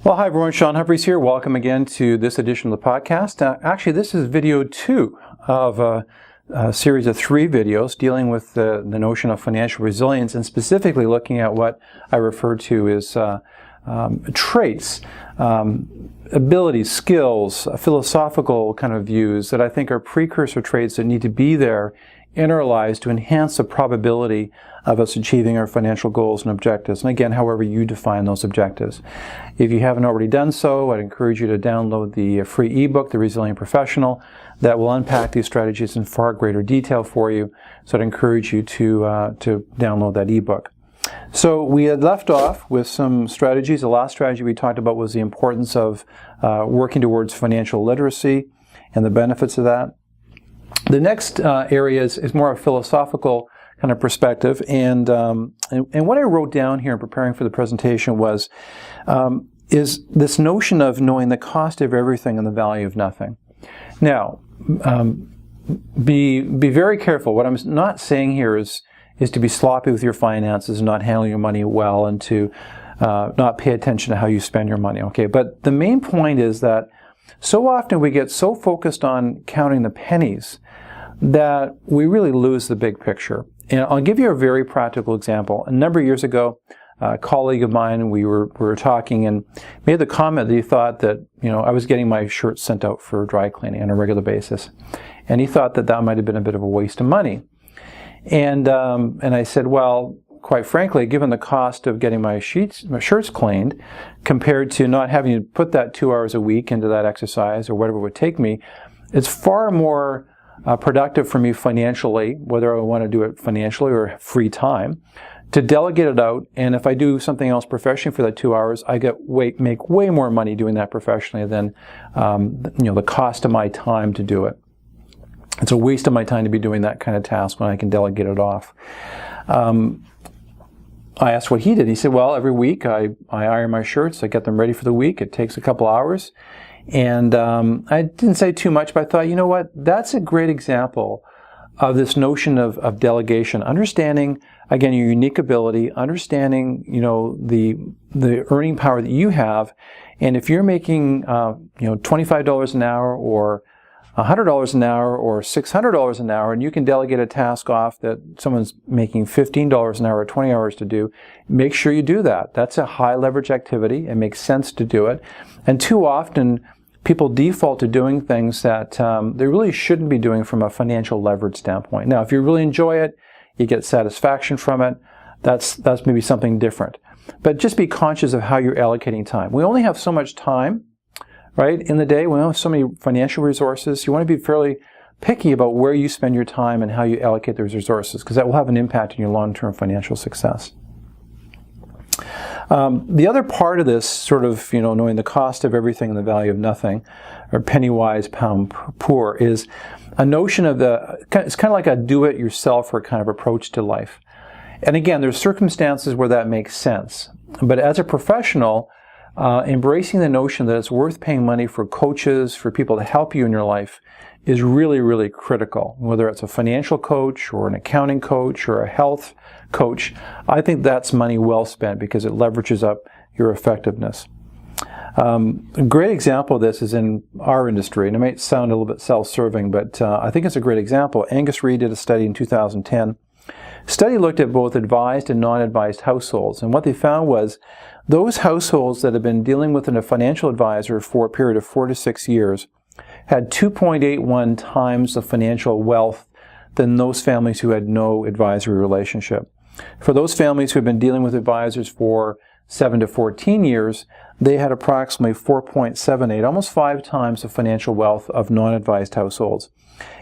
Well, hi everyone, Sean Humphreys here. Welcome again to this edition of the podcast. Actually, this is video 2 of a series of 3 videos dealing with the notion of financial resilience and specifically looking at what I refer to as traits, abilities, skills, philosophical kind of views that I think are precursor traits that need to be there in our lives to enhance the probability of us achieving our financial goals and objectives. And again, however you define those objectives. If you haven't already done so, I'd encourage you to download the free ebook, The Resilient Professional, that will unpack these strategies in far greater detail for you. So I'd encourage you to download that ebook. So we had left off with some strategies. The last strategy we talked about was the importance of working towards financial literacy and the benefits of that. The next area is more a philosophical kind of perspective, and what I wrote down here in preparing for the presentation was is this notion of knowing the cost of everything and the value of nothing. Now, be very careful. What I'm not saying here is to be sloppy with your finances and not handle your money well and to not pay attention to how you spend your money. Okay, but the main point is that so often we get so focused on counting the pennies that we really lose the big picture. And I'll give you a very practical example. A number of years ago, a colleague of mine, we were talking and made the comment that he thought that, I was getting my shirts sent out for dry cleaning on a regular basis. And he thought that that might have been a bit of a waste of money. And I said, well, quite frankly, given the cost of getting my shirts cleaned compared to not having to put that 2 hours a week into that exercise or whatever it would take me, it's far more productive for me financially, whether I want to do it financially or free time, to delegate it out. And if I do something else professionally for that 2 hours, I make way more money doing that professionally than the cost of my time to do it. It's a waste of my time to be doing that kind of task when I can delegate it off. I asked what he did. He said, well, every week I iron my shirts, I get them ready for the week. It takes a couple hours. And I didn't say too much, but I thought, you know what, that's a great example of this notion of delegation. Understanding, again, your unique ability, understanding, the earning power that you have. And if you're making, $25 an hour or $100 an hour or $600 an hour, and you can delegate a task off that someone's making $15 an hour or 20 hours to do, make sure you do that. That's a high leverage activity. It makes sense to do it. And too often, people default to doing things that they really shouldn't be doing from a financial leverage standpoint. Now, if you really enjoy it, you get satisfaction from it, that's maybe something different. But just be conscious of how you're allocating time. We only have so much time, right, in the day. We don't have so many financial resources. You want to be fairly picky about where you spend your time and how you allocate those resources, because that will have an impact on your long-term financial success. The other part of this sort of, knowing the cost of everything and the value of nothing, or penny wise, pound poor, is a notion of it's kind of like a do-it-yourself kind of approach to life. And again, there's circumstances where that makes sense. But as a professional, embracing the notion that it's worth paying money for coaches, for people to help you in your life, is really, really critical. Whether it's a financial coach or an accounting coach or a health coach, I think that's money well spent because it leverages up your effectiveness. A great example of this is in our industry, and it might sound a little bit self-serving, but I think it's a great example. Angus Reid did a study in 2010. Study looked at both advised and non-advised households, and what they found was those households that have been dealing with a financial advisor for a period of 4 to 6 years had 2.81 times the financial wealth than those families who had no advisory relationship. For those families who have been dealing with advisors for 7 to 14 years, they had approximately 4.78, almost 5 times the financial wealth of non-advised households.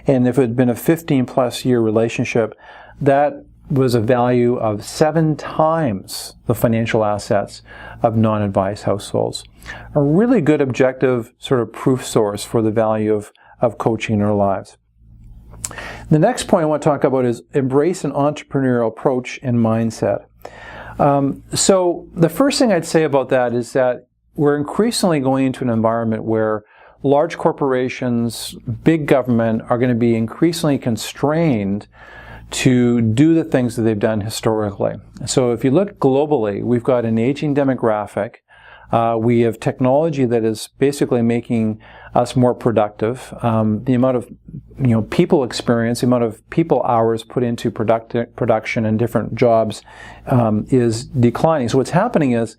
And if it had been a 15-plus year relationship, that was a value of 7 times the financial assets of non-advised households. A really good objective sort of proof source for the value of coaching in our lives. The next point I want to talk about is embrace an entrepreneurial approach and mindset. So the first thing I'd say about that is that we're increasingly going into an environment where large corporations, big government are going to be increasingly constrained to do the things that they've done historically. So if you look globally, we've got an aging demographic, We have technology that is basically making us more productive. The amount of people experience, the amount of people hours put into production and different jobs is declining. So what's happening is,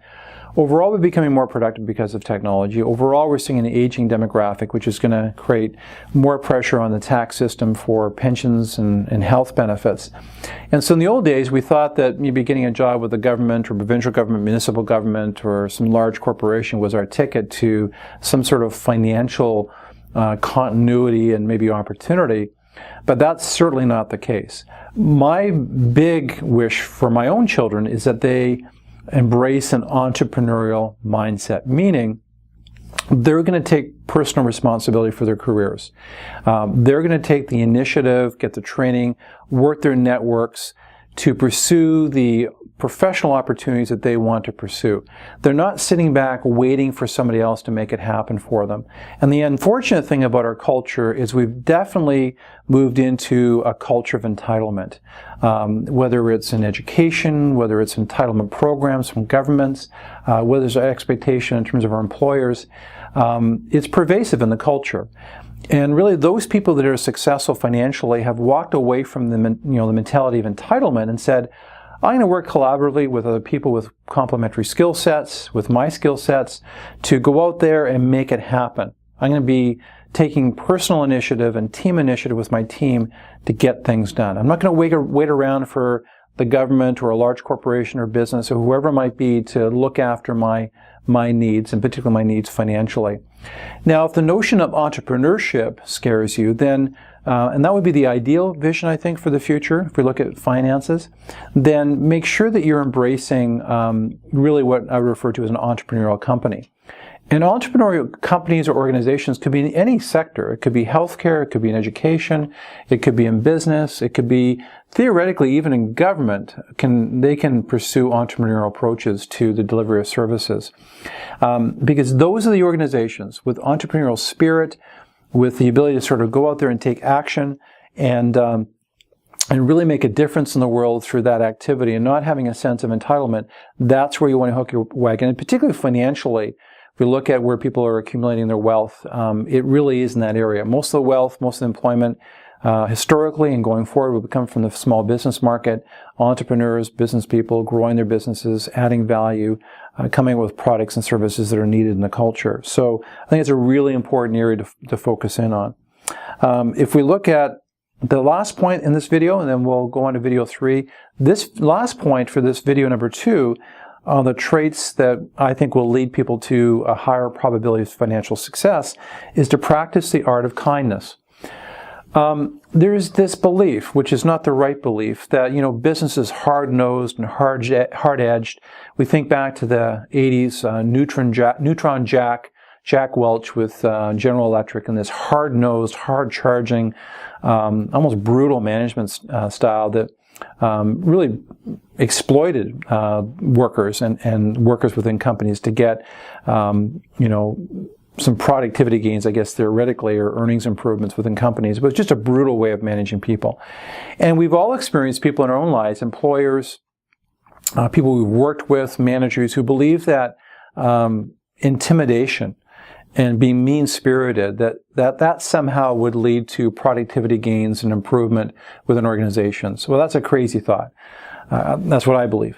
overall, we're becoming more productive because of technology. Overall, we're seeing an aging demographic, which is going to create more pressure on the tax system for pensions and health benefits. And so in the old days, we thought that maybe getting a job with the government or provincial government, municipal government, or some large corporation was our ticket to some sort of financial continuity and maybe opportunity. But that's certainly not the case. My big wish for my own children is that they embrace an entrepreneurial mindset, meaning they're going to take personal responsibility for their careers. They're going to take the initiative, get the training, work their networks to pursue the professional opportunities that they want to pursue. They're not sitting back waiting for somebody else to make it happen for them. And the unfortunate thing about our culture is we've definitely moved into a culture of entitlement. Whether it's in education, whether it's entitlement programs from governments, whether there's an expectation in terms of our employers, it's pervasive in the culture. And really, those people that are successful financially have walked away from the mentality of entitlement and said, I'm going to work collaboratively with other people with complementary skill sets, with my skill sets, to go out there and make it happen. I'm going to be taking personal initiative and team initiative with my team to get things done. I'm not going to wait around for the government or a large corporation or business or whoever it might be to look after my needs, and particularly my needs financially. Now, if the notion of entrepreneurship scares you, then and that would be the ideal vision, I think, for the future, if we look at finances, then make sure that you're embracing really what I would refer to as an entrepreneurial company. And entrepreneurial companies or organizations could be in any sector. It could be healthcare, it could be in education, it could be in business, it could be theoretically even in government. They can pursue entrepreneurial approaches to the delivery of services. Because those are the organizations with entrepreneurial spirit, with the ability to sort of go out there and take action and really make a difference in the world through that activity, and not having a sense of entitlement. That's where you want to hook your wagon, and particularly financially. If we look at where people are accumulating their wealth, it really is in that area. Most of the wealth, most of the employment, historically and going forward, will come from the small business market, entrepreneurs, business people growing their businesses, adding value, coming up with products and services that are needed in the culture. So I think it's a really important area to focus in on. If we look at the last point in this video, and then we'll go on to video 3, this last point for this video number 2, on the traits that I think will lead people to a higher probability of financial success, is to practice the art of kindness. There's this belief, which is not the right belief, that business is hard-nosed and hard-edged. We think back to the 80s, Neutron Jack Welch with General Electric, and this hard-nosed, hard-charging, almost brutal management style that really exploited workers and workers within companies to get some productivity gains, I guess, theoretically, or earnings improvements within companies. But it's just a brutal way of managing people. And we've all experienced people in our own lives, employers, people we've worked with, managers, who believe that intimidation and being mean-spirited, that somehow would lead to productivity gains and improvement within organizations. Well, that's a crazy thought. That's what I believe.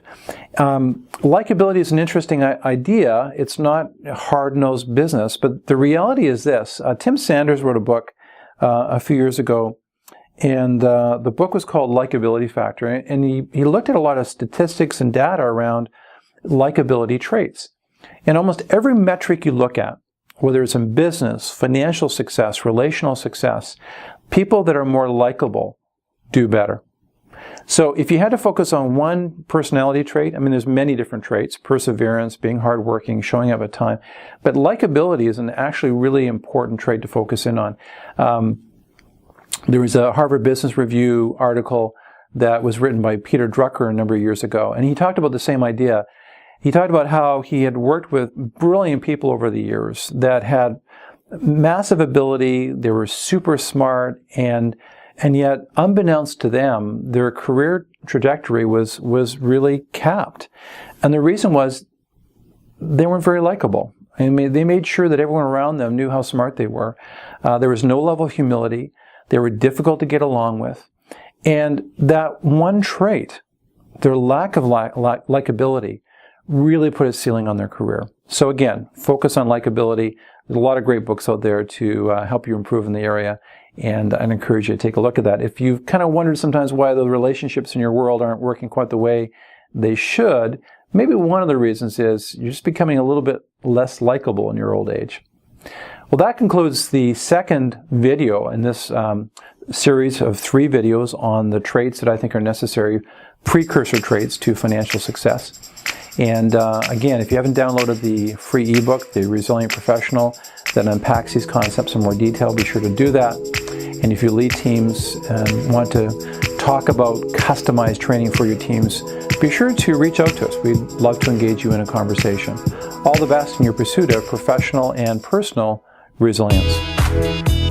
Likability is an interesting idea. It's not a hard-nosed business, but the reality is this. Tim Sanders wrote a book a few years ago, and the book was called Likability Factor, and he looked at a lot of statistics and data around likability traits. And almost every metric you look at, whether it's in business, financial success, relational success, people that are more likable do better. So if you had to focus on one personality trait, I mean, there's many different traits: perseverance, being hardworking, showing up at time. But likability is an actually really important trait to focus in on. There was a Harvard Business Review article that was written by Peter Drucker a number of years ago, and he talked about the same idea. He talked about how he had worked with brilliant people over the years that had massive ability, they were super smart, and yet, unbeknownst to them, their career trajectory was really capped. And the reason was they weren't very likable. I mean, they made sure that everyone around them knew how smart they were. There was no level of humility. They were difficult to get along with. And that one trait, their lack of likability, really put a ceiling on their career. So again, focus on likability. There's a lot of great books out there to help you improve in the area, and I'd encourage you to take a look at that. If you've kind of wondered sometimes why the relationships in your world aren't working quite the way they should, maybe one of the reasons is you're just becoming a little bit less likable in your old age. Well, that concludes the second video in this series of 3 videos on the traits that I think are necessary, precursor traits to financial success. And again, if you haven't downloaded the free ebook, The Resilient Professional, that unpacks these concepts in more detail, be sure to do that. And if you lead teams and want to talk about customized training for your teams, be sure to reach out to us. We'd love to engage you in a conversation. All the best in your pursuit of professional and personal resilience.